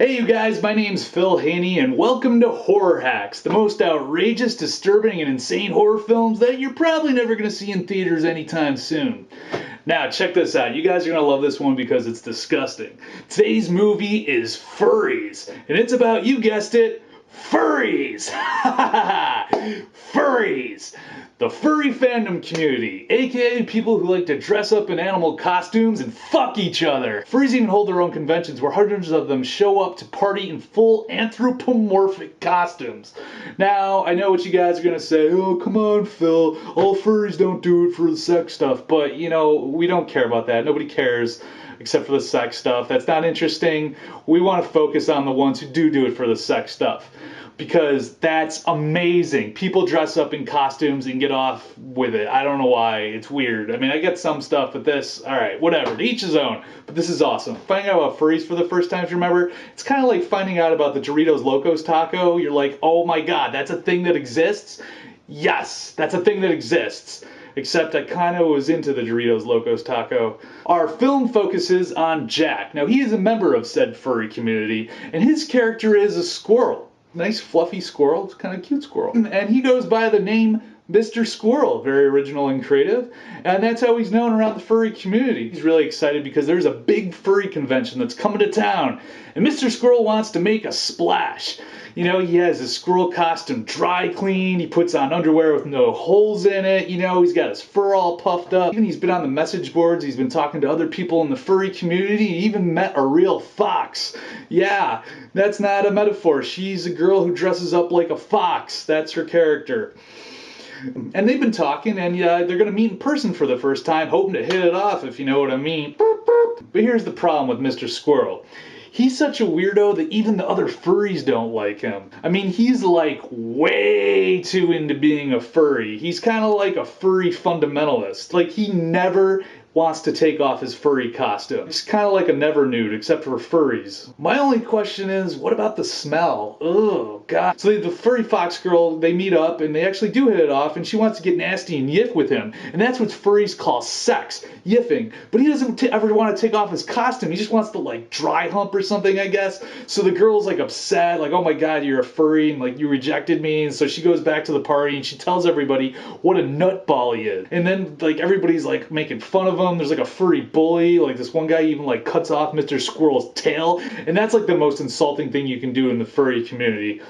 Hey you guys, my name's Phil Haney and welcome to Horror Hacks, the most outrageous, disturbing, and insane horror films that you're probably never going to see in theaters anytime soon. Now check this out, you guys are going to love this one because it's disgusting. Today's movie is Furries, and it's about, you guessed it, Furries! Furries! The furry fandom community, aka people who like to dress up in animal costumes and fuck each other. Furries even hold their own conventions where hundreds of them show up to party in full anthropomorphic costumes. Now, I know what you guys are gonna say, oh come on Phil, all furries don't do it for the sex stuff, but you know, we don't care about that, nobody cares. Except for the sex stuff. That's not interesting. We want to focus on the ones who do it for the sex stuff. Because that's amazing. People dress up in costumes and get off with it. I don't know why. It's weird. I mean, I get some stuff, but this, alright, whatever. To each his own. But this is awesome. Finding out about furries for the first time, if you remember, it's kind of like finding out about the Doritos Locos taco. You're like, oh my god, that's a thing that exists? Yes, that's a thing that exists. Except I kind of was into the Doritos Locos taco. Our film focuses on Jack. Now, he is a member of said furry community, and his character is a squirrel. Nice fluffy squirrel, it's kind of cute squirrel. And he goes by the name Mr. Squirrel, very original and creative, and that's how he's known around the furry community. He's really excited because there's a big furry convention that's coming to town, and Mr. Squirrel wants to make a splash. You know, he has his squirrel costume dry cleaned, he puts on underwear with no holes in it, you know, he's got his fur all puffed up. Even he's been on the message boards, he's been talking to other people in the furry community, he even met a real fox. Yeah, that's not a metaphor, she's a girl who dresses up like a fox, that's her character. And they've been talking, and they're going to meet in person for the first time, hoping to hit it off, if you know what I mean. But here's the problem with Mr. Squirrel. He's such a weirdo that even the other furries don't like him. I mean, he's like way too into being a furry. He's kind of like a furry fundamentalist. Like, he never wants to take off his furry costume. He's kind of like a never nude, except for furries. My only question is, what about the smell? Oh, God. So the furry fox girl, they meet up, and they actually do hit it off, and she wants to get nasty and yiff with him. And that's what furries call sex, yiffing. But he doesn't ever want to take off his costume. He just wants to, like, dry hump or something, I guess. So the girl's, like, upset, like, oh my God, you're a furry, and, like, you rejected me. And so she goes back to the party, and she tells everybody what a nutball he is. And then, like, everybody's, like, making fun of him. There's like a furry bully, like this one guy even like cuts off Mr. Squirrel's tail, and that's like the most insulting thing you can do in the furry community.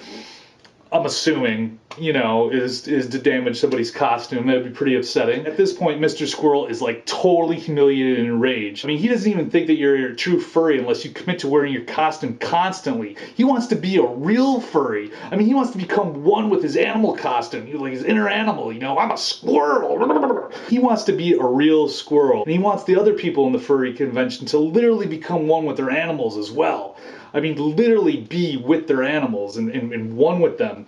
I'm assuming, you know, is to damage somebody's costume. That'd be pretty upsetting. At this point, Mr. Squirrel is like totally humiliated and enraged. I mean, he doesn't even think that you're a true furry unless you commit to wearing your costume constantly. He wants to be a real furry. I mean, he wants to become one with his animal costume, like his inner animal, you know, I'm a squirrel. He wants to be a real squirrel. And he wants the other people in the furry convention to literally become one with their animals as well. I mean, literally be with their animals and one with them.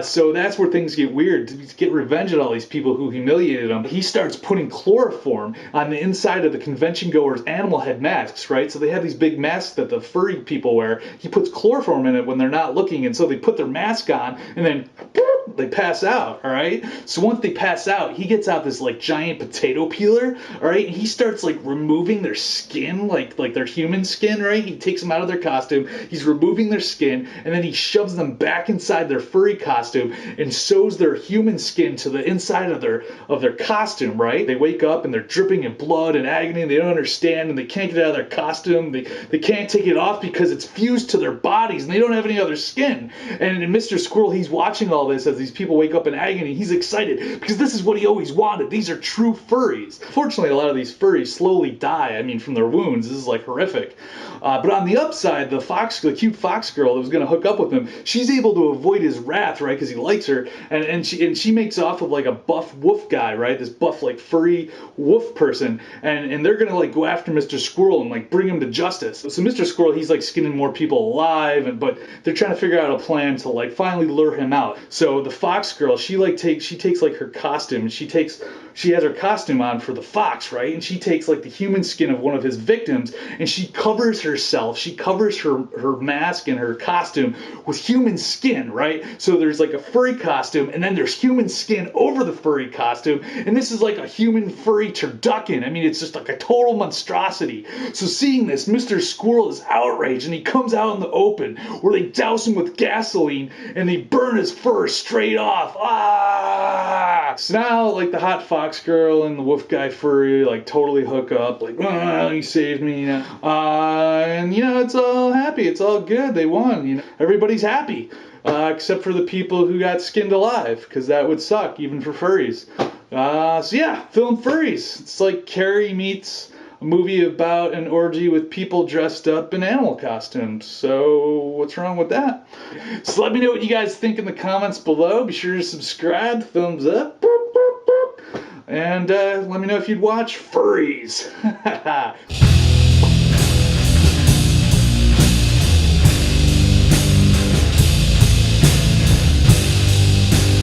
So that's where things get weird. To get revenge at all these people who humiliated him, he starts putting chloroform on the inside of the convention goers' animal head masks, right? So they have these big masks that the furry people wear. He puts chloroform in it when they're not looking, and so they put their mask on, and then they pass out, all right? So once they pass out, he gets out this like giant potato peeler, all right? And he starts like removing their skin, like their human skin, right? He takes them out of their costume, he's removing their skin, and then he shoves them back inside their furry costume and sews their human skin to the inside of their costume, right? They wake up and they're dripping in blood and agony, and they don't understand, and they can't get out of their costume. They can't take it off because it's fused to their bodies, and they don't have any other skin. And Mr. Squirrel, he's watching all this as these people wake up in agony. He's excited because this is what he always wanted. These are true furries. Fortunately, a lot of these furries slowly die, I mean, from their wounds. This is like horrific. But on the upside, the cute fox girl that was going to hook up with him, she's able to avoid his wrath, right, because he likes her, and she makes off with like a buff wolf guy, right, this buff like furry wolf person, and they're going to like go after Mr. Squirrel and like bring him to justice. So Mr. Squirrel, he's like skinning more people alive, but they're trying to figure out a plan to like finally lure him out. So the fox girl, she takes like her costume, and she has her costume on for the fox, right, and she takes like the human skin of one of his victims, and she covers herself, she covers her her mask and her costume with human skin, right? So there's like a furry costume, and then there's human skin over the furry costume, and this is like a human furry turducken. I mean, it's just like a total monstrosity. So seeing this, Mr. Squirrel is outraged, and he comes out in the open, where they douse him with gasoline, and they burn his fur straight off. Ah! So now, like, the hot fox girl and the wolf guy furry, like, totally hook up, like, you saved me, you know. And, you know, it's all happy, it's all good, they won, you know. Everybody's happy, except for the people who got skinned alive, because that would suck, even for furries. So yeah, film Furries. It's like Carrie meets a movie about an orgy with people dressed up in animal costumes. So what's wrong with that? So let me know what you guys think in the comments below. Be sure to subscribe, thumbs up, and let me know if you'd watch Furries.